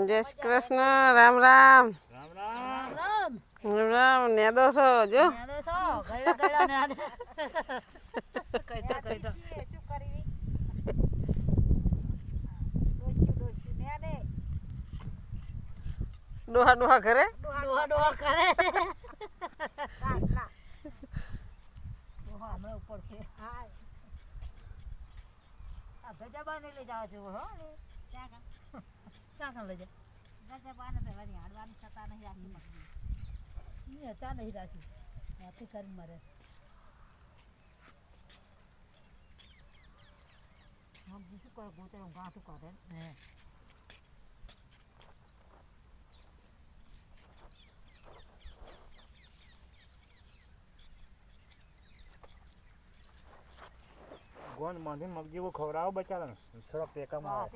જય શ્રી કૃષ્ણ. રામ રામ રામ રામ રામ રામ. નેદો છો જો ડોહા ડોહા કરે ગજાબાને લઈ જાવ છો હો ક્યાં લઈ જાય ગજાબાને તો વળી હાડવાની છતા નહીં રાખી મકડી ચા નહીં રાખી હાથી કરી મરે હમ બીજું કોઈ ગોતરે ગાંઠું કાઢે હે ગોન માંધી મગ જેવો ખવડાવો બચારાને થોડા ટેકામાં આવે.